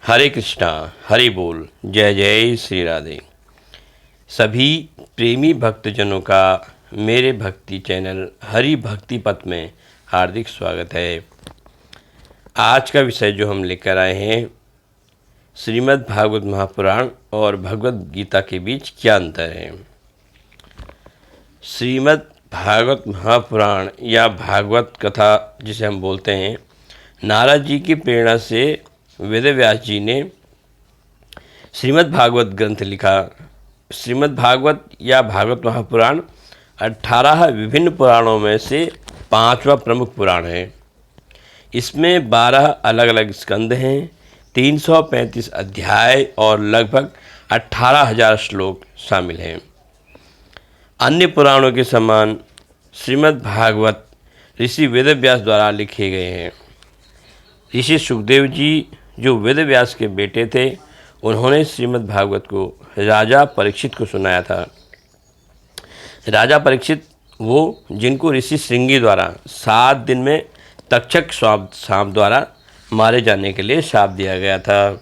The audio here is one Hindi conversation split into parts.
हरे कृष्णा, हरि बोल, जय जय श्री राधे। सभी प्रेमी भक्तजनों का मेरे भक्ति चैनल हरि भक्ति पथ में हार्दिक स्वागत है। आज का विषय जो हम लेकर आए हैं, श्रीमद् भागवत महापुराण और भगवद गीता के बीच क्या अंतर है। श्रीमद् भागवत महापुराण या भागवत कथा जिसे हम बोलते हैं, नारद जी की प्रेरणा से वेद व्यास जी ने श्रीमद् भागवत ग्रंथ लिखा। श्रीमद् भागवत या भागवत महापुराण 18 विभिन्न पुराणों में से 5वां प्रमुख पुराण है। इसमें 12 अलग अलग स्कंद हैं, 335 अध्याय और लगभग 18,000 श्लोक शामिल हैं। अन्य पुराणों के समान श्रीमद् भागवत ऋषि वेद व्यास द्वारा लिखे गए हैं। ऋषि सुखदेव जी जो वेद व्यास के बेटे थे, उन्होंने श्रीमद् भागवत को राजा परीक्षित को सुनाया था। राजा परीक्षित वो जिनको ऋषि श्रृंगी द्वारा 7 दिन में तक्षक सांप द्वारा मारे जाने के लिए शाप दिया गया था।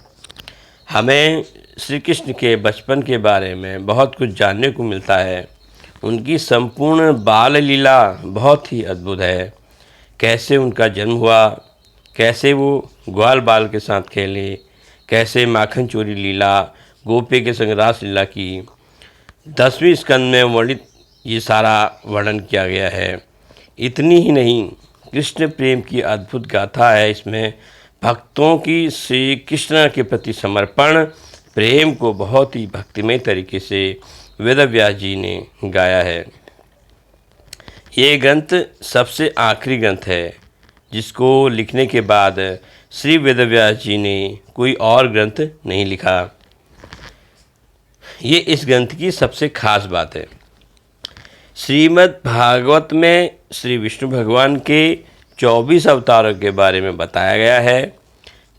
हमें श्री कृष्ण के बचपन के बारे में बहुत कुछ जानने को मिलता है। उनकी संपूर्ण बाल लीला बहुत ही अद्भुत है। कैसे उनका जन्म हुआ, कैसे वो ग्वाल बाल के साथ खेले, कैसे माखन चोरी लीला, गोपी के संग रास लीला की। 10वें स्कंद में वर्णित ये सारा वर्णन किया गया है। इतनी ही नहीं, कृष्ण प्रेम की अद्भुत गाथा है। इसमें भक्तों की श्री कृष्ण के प्रति समर्पण प्रेम को बहुत ही भक्तिमय तरीके से वेद व्यास जी ने गाया है। ये ग्रंथ सबसे आखिरी ग्रंथ है जिसको लिखने के बाद श्री वेद व्यास जी ने कोई और ग्रंथ नहीं लिखा। ये इस ग्रंथ की सबसे खास बात है। श्रीमद् भागवत में श्री विष्णु भगवान के 24 अवतारों के बारे में बताया गया है।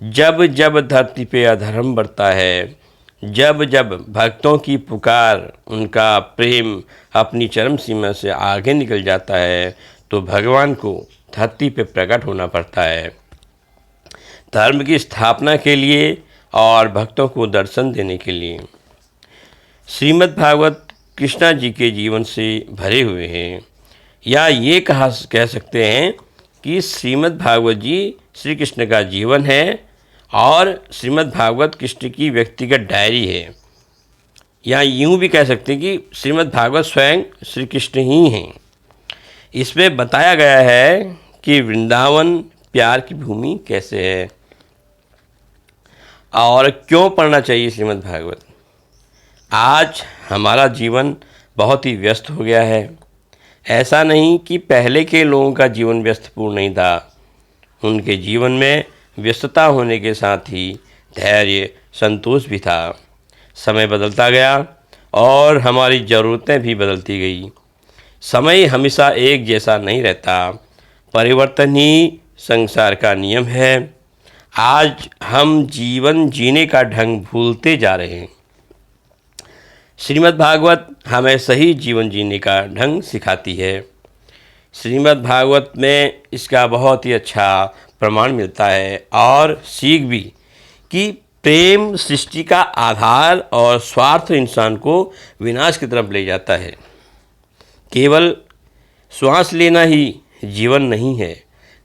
जब जब धरती पे अधर्म बढ़ता है, जब जब भक्तों की पुकार, उनका प्रेम अपनी चरम सीमा से आगे निकल जाता है, तो भगवान को धरती पे प्रकट होना पड़ता है, धर्म की स्थापना के लिए और भक्तों को दर्शन देने के लिए। श्रीमद् भागवत कृष्णा जी के जीवन से भरे हुए हैं, या ये कह सकते हैं कि श्रीमद् भागवत जी श्री कृष्ण का जीवन है और श्रीमद् भागवत कृष्ण की व्यक्तिगत डायरी है। या यूँ भी कह सकते हैं कि श्रीमद् भागवत स्वयं श्री कृष्ण ही हैं। इसमें बताया गया है कि वृंदावन प्यार की भूमि कैसे है और क्यों पढ़ना चाहिए श्रीमद् भागवत। आज हमारा जीवन बहुत ही व्यस्त हो गया है। ऐसा नहीं कि पहले के लोगों का जीवन व्यस्तपूर्ण नहीं था। उनके जीवन में व्यस्तता होने के साथ ही धैर्य, संतोष भी था। समय बदलता गया और हमारी ज़रूरतें भी बदलती गई। समय हमेशा एक जैसा नहीं रहता। परिवर्तन ही संसार का नियम है। आज हम जीवन जीने का ढंग भूलते जा रहे हैं। श्रीमद् भागवत हमें सही जीवन जीने का ढंग सिखाती है। श्रीमद् भागवत में इसका बहुत ही अच्छा प्रमाण मिलता है और सीख भी कि प्रेम सृष्टि का आधार और स्वार्थ इंसान को विनाश की तरफ ले जाता है। केवल श्वास लेना ही जीवन नहीं है,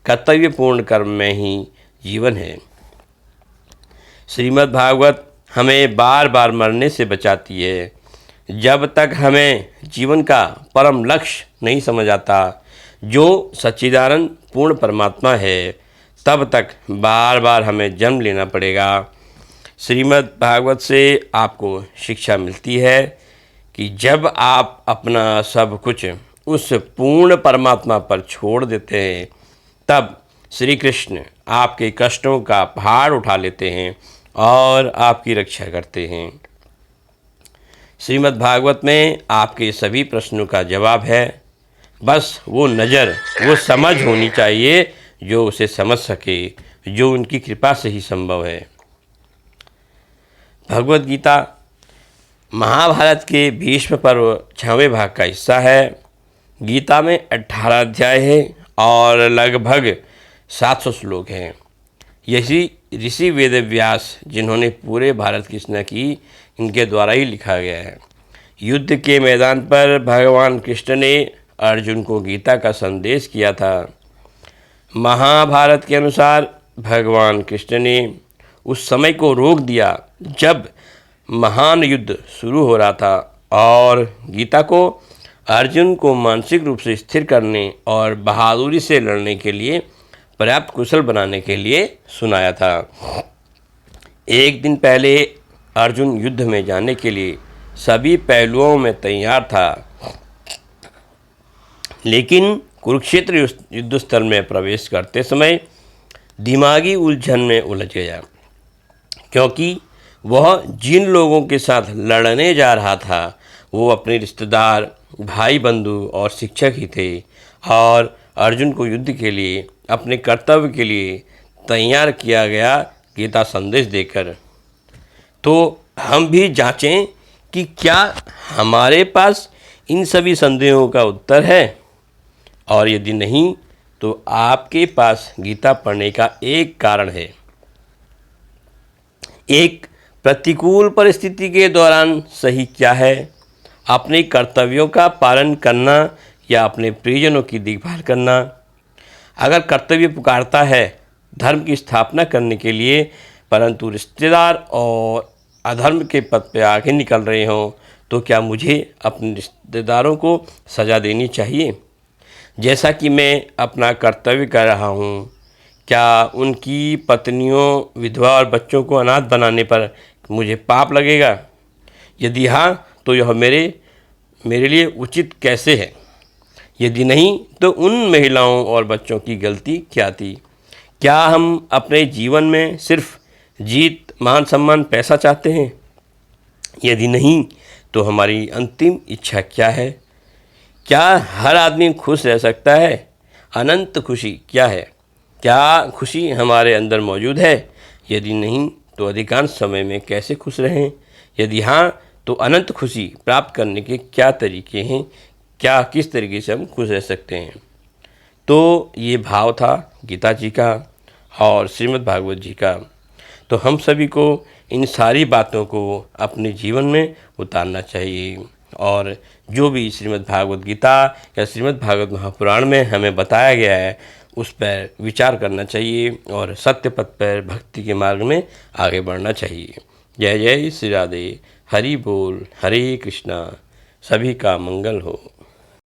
कर्तव्यपूर्ण कर्म में ही जीवन है। श्रीमद् भागवत हमें बार बार मरने से बचाती है। जब तक हमें जीवन का परम लक्ष्य नहीं समझ आता, जो सच्चिदानंद पूर्ण परमात्मा है, तब तक बार बार हमें जन्म लेना पड़ेगा। श्रीमद् भागवत से आपको शिक्षा मिलती है कि जब आप अपना सब कुछ उस पूर्ण परमात्मा पर छोड़ देते हैं, तब श्री कृष्ण आपके कष्टों का भार उठा लेते हैं और आपकी रक्षा करते हैं। श्रीमद् भागवत में आपके सभी प्रश्नों का जवाब है। बस वो नज़र, वो समझ होनी चाहिए जो उसे समझ सके, जो उनकी कृपा से ही संभव है। भगवद गीता महाभारत के भीष्म पर्व 6वें भाग का हिस्सा है। गीता में 18 अध्याय हैं और लगभग 700 श्लोक हैं। यही ऋषि वेद व्यास जिन्होंने पूरे भारत की रचना की, इनके द्वारा ही लिखा गया है। युद्ध के मैदान पर भगवान कृष्ण ने अर्जुन को गीता का संदेश किया था। महाभारत के अनुसार भगवान कृष्ण ने उस समय को रोक दिया जब महान युद्ध शुरू हो रहा था और गीता को अर्जुन को मानसिक रूप से स्थिर करने और बहादुरी से लड़ने के लिए पर्याप्त कुशल बनाने के लिए सुनाया था। एक दिन पहले अर्जुन युद्ध में जाने के लिए सभी पहलुओं में तैयार था, लेकिन कुरुक्षेत्र युद्ध स्थल में प्रवेश करते समय दिमागी उलझन में उलझ गया, क्योंकि वह जिन लोगों के साथ लड़ने जा रहा था वो अपने रिश्तेदार, भाई बंधु और शिक्षक ही थे और अर्जुन को युद्ध के लिए अपने कर्तव्य के लिए तैयार किया गया गीता संदेश देकर। तो हम भी जांचें कि क्या हमारे पास इन सभी संदेहों का उत्तर है, और यदि नहीं तो आपके पास गीता पढ़ने का एक कारण है। एक प्रतिकूल परिस्थिति के दौरान सही क्या है, अपने कर्तव्यों का पालन करना या अपने प्रियजनों की देखभाल करना। अगर कर्तव्य पुकारता है धर्म की स्थापना करने के लिए, परंतु रिश्तेदार और अधर्म के पथ पे आगे निकल रहे हों, तो क्या मुझे अपने रिश्तेदारों को सज़ा देनी चाहिए जैसा कि मैं अपना कर्तव्य कर रहा हूँ? क्या उनकी पत्नियों, विधवा और बच्चों को अनाथ बनाने पर मुझे पाप लगेगा? यदि हाँ, तो यह मेरे लिए उचित कैसे है? यदि नहीं, तो उन महिलाओं और बच्चों की गलती क्या थी? क्या हम अपने जीवन में सिर्फ जीत, मान सम्मान, पैसा चाहते हैं? यदि नहीं, तो हमारी अंतिम इच्छा क्या है? क्या हर आदमी खुश रह सकता है? अनंत खुशी क्या है? क्या खुशी हमारे अंदर मौजूद है? यदि नहीं, तो अधिकांश समय में कैसे खुश रहें? यदि हाँ, तो अनंत खुशी प्राप्त करने के क्या तरीके हैं? क्या किस तरीके से हम खुश रह सकते हैं? तो ये भाव था गीता जी का और श्रीमद् भागवत जी का। तो हम सभी को इन सारी बातों को अपने जीवन में उतारना चाहिए और जो भी श्रीमद् भागवत गीता या श्रीमद् भागवत महापुराण में हमें बताया गया है उस पर विचार करना चाहिए और सत्य पथ पर भक्ति के मार्ग में आगे बढ़ना चाहिए। जय जय श्री राधे। हरि बोल। हरे कृष्णा। सभी का मंगल हो।